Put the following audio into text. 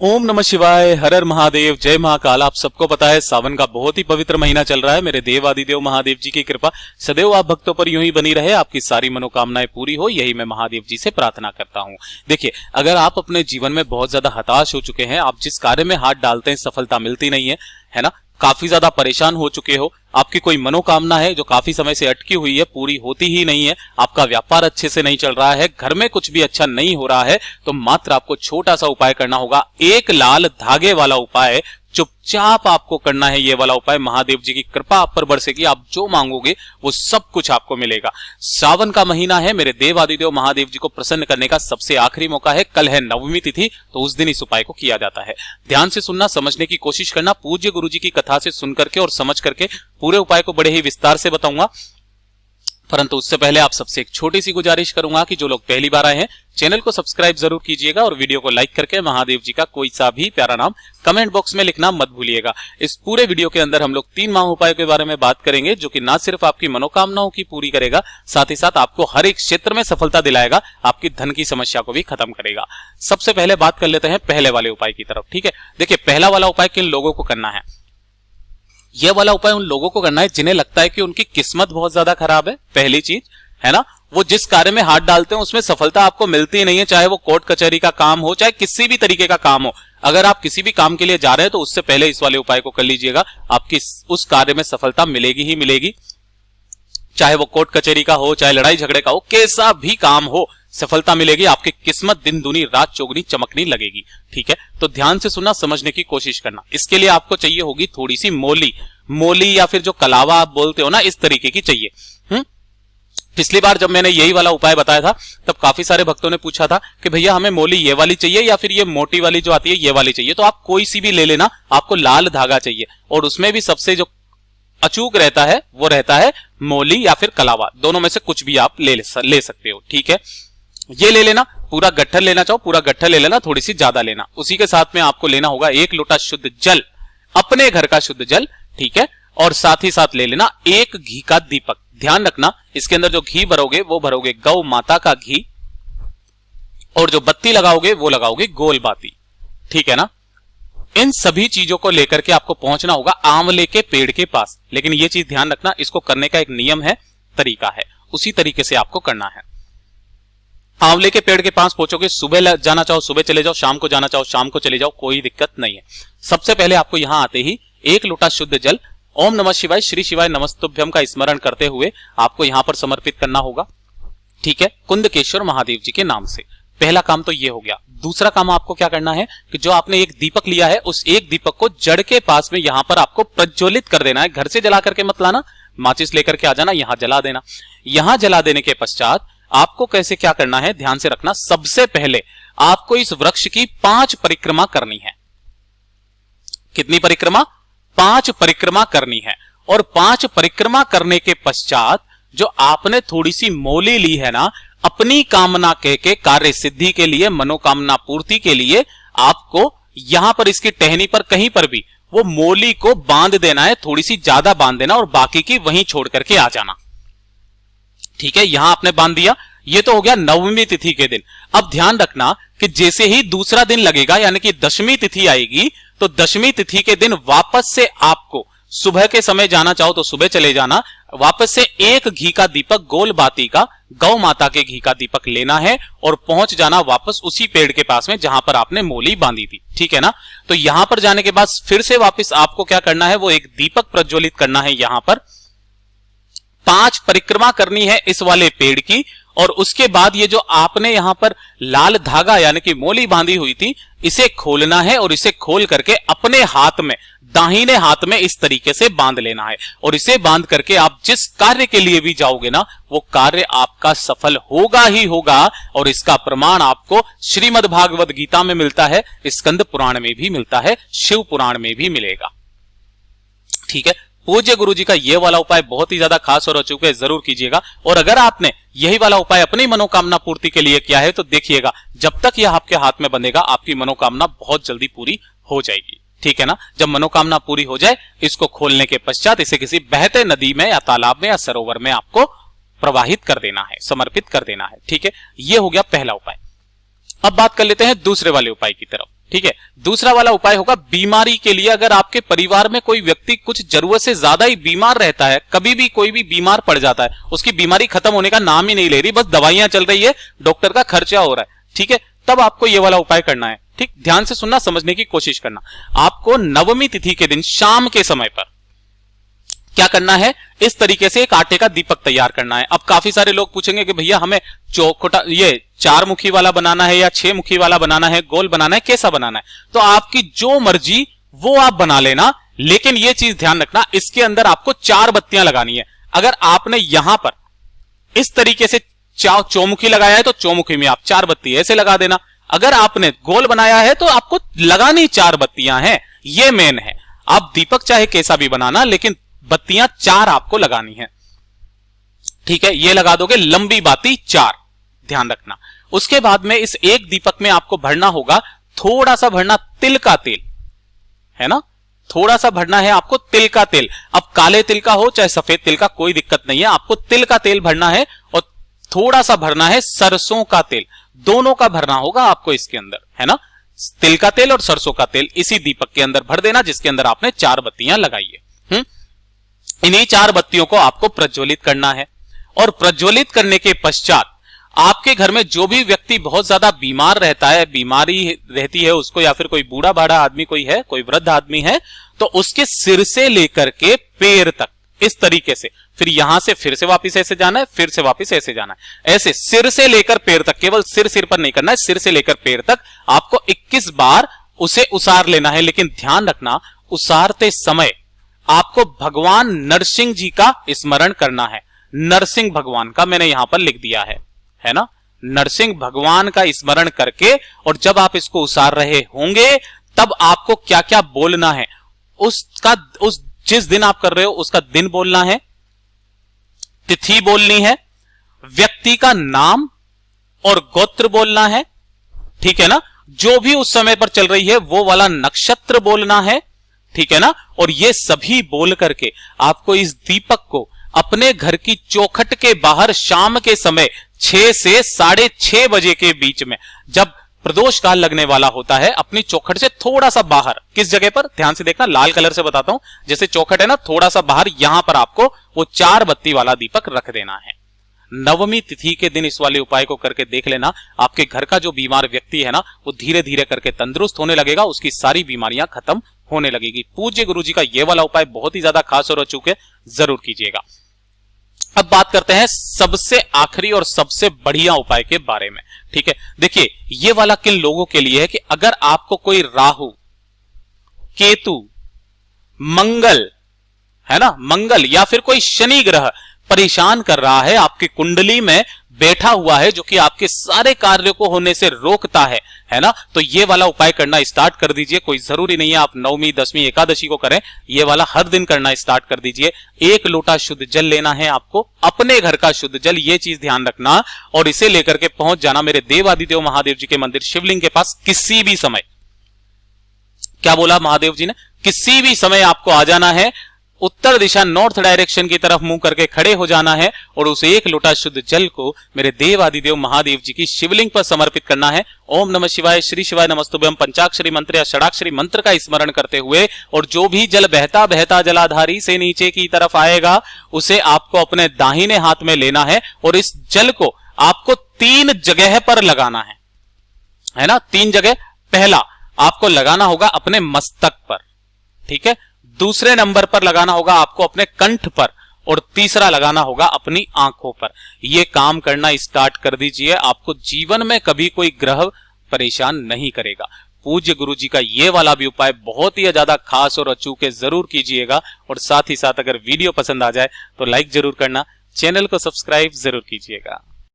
ओम नमः शिवाय, हर हर महादेव, जय महाकाल। आप सबको पता है सावन का बहुत ही पवित्र महीना चल रहा है। मेरे देव आदिदेव महादेव जी की कृपा सदैव आप भक्तों पर यूं ही बनी रहे, आपकी सारी मनोकामनाएं पूरी हो, यही मैं महादेव जी से प्रार्थना करता हूं। देखिए, अगर आप अपने जीवन में बहुत ज्यादा हताश हो चुके हैं, आप जिस कार्य में हाथ डालते हैं सफलता मिलती नहीं है ना, काफी ज्यादा परेशान हो चुके हो, आपकी कोई मनोकामना है जो काफी समय से अटकी हुई है, पूरी होती ही नहीं है, आपका व्यापार अच्छे से नहीं चल रहा है, घर में कुछ भी अच्छा नहीं हो रहा है, तो मात्र आपको छोटा सा उपाय करना होगा। एक लाल धागे वाला उपाय, चुपचाप आपको करना है ये वाला उपाय। महादेव जी की कृपा आप पर बरसेगी, आप जो मांगोगे वो सब कुछ आपको मिलेगा। सावन का महीना है, मेरे देव आदिदेव महादेव जी को प्रसन्न करने का सबसे आखिरी मौका है। कल है नवमी तिथि, तो उस दिन इस उपाय को किया जाता है। ध्यान से सुनना, समझने की कोशिश करना। पूज्य गुरु जी की कथा से सुन करके और समझ करके पूरे उपाय को बड़े ही विस्तार से बताऊंगा, परंतु उससे पहले आप सबसे एक छोटी सी गुजारिश करूंगा कि जो लोग पहली बार आए हैं चैनल को सब्सक्राइब जरूर कीजिएगा और वीडियो को लाइक करके महादेव जी का कोई सा भी प्यारा नाम कमेंट बॉक्स में लिखना मत भूलिएगा। इस पूरे वीडियो के अंदर हम लोग 3 महा उपायों के बारे में बात करेंगे, जो कि ना सिर्फ आपकी मनोकामनाओं की पूरी करेगा, साथ ही साथ आपको हर एक क्षेत्र में सफलता दिलाएगा, आपकी धन की समस्या को भी खत्म करेगा। सबसे पहले बात कर लेते हैं पहले वाले उपाय की तरफ। ठीक है, देखिए पहला वाला उपाय किन लोगों को करना है? यह वाला उपाय उन लोगों को करना है जिन्हें लगता है कि उनकी किस्मत बहुत ज्यादा खराब है। पहली चीज है ना, वो जिस कार्य में हाथ डालते हैं उसमें सफलता आपको मिलती नहीं है, चाहे वो कोर्ट कचहरी का काम हो, चाहे किसी भी तरीके का काम हो। अगर आप किसी भी काम के लिए जा रहे हैं तो उससे पहले इस वाले उपाय को कर लीजिएगा, आपकी उस कार्य में सफलता मिलेगी ही मिलेगी। चाहे वो कोर्ट कचहरी का हो, चाहे लड़ाई झगड़े का हो, कैसा भी काम हो, सफलता मिलेगी। आपकी किस्मत दिन दूनी रात चौगुनी चमकनी लगेगी। ठीक है, तो ध्यान से सुनना, समझने की कोशिश करना। इसके लिए आपको चाहिए होगी थोड़ी सी मोली या फिर जो कलावा आप बोलते हो ना, इस तरीके की चाहिए। पिछली बार जब मैंने यही वाला उपाय बताया था तब काफी सारे भक्तों ने पूछा था कि भैया हमें मोली ये वाली चाहिए या फिर ये मोटी वाली जो आती है ये वाली चाहिए। तो आप कोई सी भी ले लेना, आपको लाल धागा चाहिए और उसमें भी सबसे जो अचूक रहता है वो रहता है मोली या फिर कलावा, दोनों में से कुछ भी आप ले सकते हो। ठीक है, ये ले लेना, पूरा गट्ठर लेना चाहो पूरा गट्ठर ले लेना, थोड़ी सी ज्यादा लेना। उसी के साथ में आपको लेना होगा 1 लोटा शुद्ध जल, अपने घर का शुद्ध जल। ठीक है, और साथ ही साथ ले लेना 1 घी का दीपक। ध्यान रखना, इसके अंदर जो घी भरोगे वो भरोगे गौ माता का घी, और जो बत्ती लगाओगे वो लगाओगे गोल बाती। ठीक है ना, इन सभी चीजों को लेकर के आपको पहुंचना होगा आंवले के पेड़ के पास। लेकिन ये चीज ध्यान रखना, इसको करने का एक नियम है, तरीका है, उसी तरीके से आपको करना है। आंवले के पेड़ के पास पहुंचोगे, सुबह जाना चाहो सुबह चले जाओ, शाम को जाना चाहो शाम को चले जाओ, कोई दिक्कत नहीं है। सबसे पहले आपको यहां आते ही 1 लोटा शुद्ध जल ओम नमः शिवाय श्री शिवाय नमस्तुभ्यम का स्मरण करते हुए आपको यहां पर समर्पित करना होगा। ठीक है, कुंदकेश्वर महादेव जी के नाम से। पहला काम तो ये हो गया। दूसरा काम आपको क्या करना है कि जो आपने एक दीपक लिया है उस एक दीपक को जड़ के पास में यहां पर आपको प्रज्वलित कर देना है। घर से जला करके मत लाना, माचिस लेकर के आ जाना, यहां जला देना। यहां जला देने के पश्चात आपको कैसे क्या करना है ध्यान से रखना। सबसे पहले आपको इस वृक्ष की 5 परिक्रमा करनी है। कितनी परिक्रमा? 5 परिक्रमा करनी है। और 5 परिक्रमा करने के पश्चात जो आपने थोड़ी सी मोली ली है ना, अपनी कामना के कार्य सिद्धि के लिए, मनोकामना पूर्ति के लिए, आपको यहां पर इसकी टहनी पर कहीं पर भी वो मोली को बांध देना है, थोड़ी सी ज्यादा बांध देना और बाकी की वहीं छोड़ करके आ जाना। ठीक है, यहां आपने बांध दिया। ये तो हो गया नवमी तिथि के दिन। अब ध्यान रखना कि जैसे ही दूसरा दिन लगेगा, यानी कि दशमी तिथि आएगी, तो दशमी तिथि के दिन वापस से आपको सुबह के समय जाना चाहो तो सुबह चले जाना, वापस से 1 घी का दीपक गोल बाती का, गौ माता के घी का दीपक लेना है और पहुंच जाना वापस उसी पेड़ के पास में जहां पर आपने मोली बांधी थी। ठीक है ना, तो यहां पर जाने के बाद फिर से वापस आपको क्या करना है, वो एक दीपक प्रज्वलित करना है। यहां पर 5 परिक्रमा करनी है इस वाले पेड़ की, और उसके बाद ये जो आपने यहां पर लाल धागा यानी कि मोली बांधी हुई थी, इसे खोलना है और इसे खोल करके अपने हाथ में, दाहिने हाथ में इस तरीके से बांध लेना है। और इसे बांध करके आप जिस कार्य के लिए भी जाओगे ना, वो कार्य आपका सफल होगा ही होगा। और इसका प्रमाण आपको श्रीमद् भागवत गीता में मिलता है, स्कंद पुराण में भी मिलता है, शिव पुराण में भी मिलेगा। ठीक है, पूज्य गुरु जी का ये वाला उपाय बहुत ही ज्यादा खास और अचूक है, जरूर कीजिएगा। और अगर आपने यही वाला उपाय अपनी मनोकामना पूर्ति के लिए किया है तो देखिएगा, जब तक यह आपके हाथ में बंधेगा आपकी मनोकामना बहुत जल्दी पूरी हो जाएगी। ठीक है ना, जब मनोकामना पूरी हो जाए, इसको खोलने के पश्चात इसे किसी बहते नदी में या तालाब में या सरोवर में आपको प्रवाहित कर देना है, समर्पित कर देना है। ठीक है, यह हो गया पहला उपाय। अब बात कर लेते हैं दूसरे वाले उपाय की तरफ। ठीक है। दूसरा वाला उपाय होगा बीमारी के लिए। अगर आपके परिवार में कोई व्यक्ति कुछ जरूरत से ज्यादा ही बीमार रहता है, कभी भी कोई भी बीमार पड़ जाता है, उसकी बीमारी खत्म होने का नाम ही नहीं ले रही, बस दवाइयां चल रही है, डॉक्टर का खर्चा हो रहा है, ठीक है, तब आपको ये वाला उपाय करना है। ठीक, ध्यान से सुनना, समझने की कोशिश करना। आपको नवमी तिथि के दिन शाम के समय पर क्या करना है, इस तरीके से एक आटे का दीपक तैयार करना है। अब काफी सारे लोग पूछेंगे कि भैया हमें चौखटा, ये 4 मुखी वाला बनाना है या 6 मुखी वाला बनाना है, गोल बनाना है, कैसा बनाना है? तो आपकी जो मर्जी वो आप बना लेना, लेकिन ये चीज ध्यान रखना, इसके अंदर आपको 4 बत्तियां लगानी है। अगर आपने यहां पर इस तरीके से चौमुखी लगाया है तो चौमुखी में आप 4 बत्ती ऐसे लगा देना। अगर आपने गोल बनाया है तो आपको लगानी 4 बत्तियां हैं, ये मेन है। आप दीपक चाहे कैसा भी बनाना, लेकिन बत्तियां 4 आपको लगानी है, ठीक है। ये लगा दोगे, लंबी बाती 4, ध्यान रखना। उसके बाद में इस एक दीपक में आपको भरना होगा, थोड़ा सा भरना तिल का तेल, है ना, थोड़ा सा भरना है आपको तिल का तेल। अब काले तिल का हो चाहे सफेद तिल का, कोई दिक्कत नहीं है, आपको तिल का तेल भरना है। और थोड़ा सा भरना है सरसों का तेल, दोनों का भरना होगा आपको इसके अंदर, है ना। तिल का तेल और सरसों का तेल इसी दीपक के अंदर भर देना, जिसके अंदर आपने 4 बत्तियां लगाई है। इन्हीं 4 बत्तियों को आपको प्रज्वलित करना है। और प्रज्वलित करने के पश्चात आपके घर में जो भी व्यक्ति बहुत ज्यादा बीमार रहता है, बीमारी रहती है उसको, या फिर कोई बूढ़ा बाढ़ा आदमी कोई है, कोई वृद्ध आदमी है, तो उसके सिर से लेकर के पैर तक इस तरीके से, फिर यहां से फिर से वापस ऐसे जाना है, फिर से वापस ऐसे जाना है, ऐसे सिर से लेकर पैर तक, केवल सिर पर नहीं करना है, सिर से लेकर पैर तक आपको 21 बार उसे उसार लेना है। लेकिन ध्यान रखना, उसारते समय आपको भगवान नरसिंह जी का स्मरण करना है। नरसिंह भगवान का मैंने यहां पर लिख दिया है ना, नरसिंह भगवान का स्मरण करके, और जब आप इसको उसार रहे होंगे तब आपको क्या क्या बोलना है, उसका, उस जिस दिन आप कर रहे हो उसका दिन बोलना है, तिथि बोलनी है, व्यक्ति का नाम और गोत्र बोलना है, ठीक है ना, जो भी उस समय पर चल रही है वो वाला नक्षत्र बोलना है, ठीक है ना। और ये सभी बोल करके आपको इस दीपक को अपने घर की चौखट के बाहर शाम के समय 6 से 6:30 बजे के बीच में, जब प्रदोष काल लगने वाला होता है, अपनी चौखट से थोड़ा सा बाहर, किस जगह पर, ध्यान से देखना, लाल कलर से बताता हूं, जैसे चौखट है ना, थोड़ा सा बाहर, यहां पर आपको वो 4 बत्ती वाला दीपक रख देना है। नवमी तिथि के दिन इस वाले उपाय को करके देख लेना, आपके घर का जो बीमार व्यक्ति है ना, वो धीरे धीरे करके तंदुरुस्त होने लगेगा, उसकी सारी बीमारियां खत्म होने लगेगी। पूज्य गुरु जी का ये वाला उपाय बहुत ही ज्यादा खास और अचूक है, जरूर कीजिएगा। अब बात करते हैं सबसे आखिरी और सबसे बढ़िया उपाय के बारे में, ठीक है। देखिए, ये वाला किन लोगों के लिए है कि अगर आपको कोई राहु, केतु, मंगल, है ना, मंगल या फिर कोई शनि ग्रह परेशान कर रहा है, आपकी कुंडली में बैठा हुआ है, जो कि आपके सारे कार्यों को होने से रोकता है ना, तो ये वाला उपाय करना स्टार्ट कर दीजिए। कोई जरूरी नहीं है आप नवमी, दसवीं, एकादशी को करें, ये वाला हर दिन करना स्टार्ट कर दीजिए। 1 लोटा शुद्ध जल लेना है आपको, अपने घर का शुद्ध जल, ये चीज ध्यान रखना, और इसे लेकर के पहुंच जाना मेरे देवादिदेव महादेव जी के मंदिर शिवलिंग के पास किसी भी समय। क्या बोला महादेव जी ने? किसी भी समय आपको आ जाना है, उत्तर दिशा, नॉर्थ डायरेक्शन की तरफ मुंह करके खड़े हो जाना है, और उस 1 लोटा शुद्ध जल को मेरे देवादिदेव महादेव जी की शिवलिंग पर समर्पित करना है। ओम नमः शिवाय, श्री शिवाय नमस्तुभ्यम पंचाक्षरी मंत्र या षडाक्षरी मंत्र का स्मरण करते हुए, और जो भी जल बहता बहता जलाधारी से नीचे की तरफ आएगा, उसे आपको अपने दाहिने हाथ में लेना है, और इस जल को आपको 3 जगह पर लगाना है ना, 3 जगह। पहला आपको लगाना होगा अपने मस्तक पर, ठीक है, दूसरे नंबर पर लगाना होगा आपको अपने कंठ पर, और तीसरा लगाना होगा अपनी आंखों पर। यह काम करना स्टार्ट कर दीजिए, आपको जीवन में कभी कोई ग्रह परेशान नहीं करेगा। पूज्य गुरु जी का ये वाला भी उपाय बहुत ही ज्यादा खास और अचूक है, जरूर कीजिएगा। और साथ ही साथ अगर वीडियो पसंद आ जाए तो लाइक जरूर करना, चैनल को सब्सक्राइब जरूर कीजिएगा।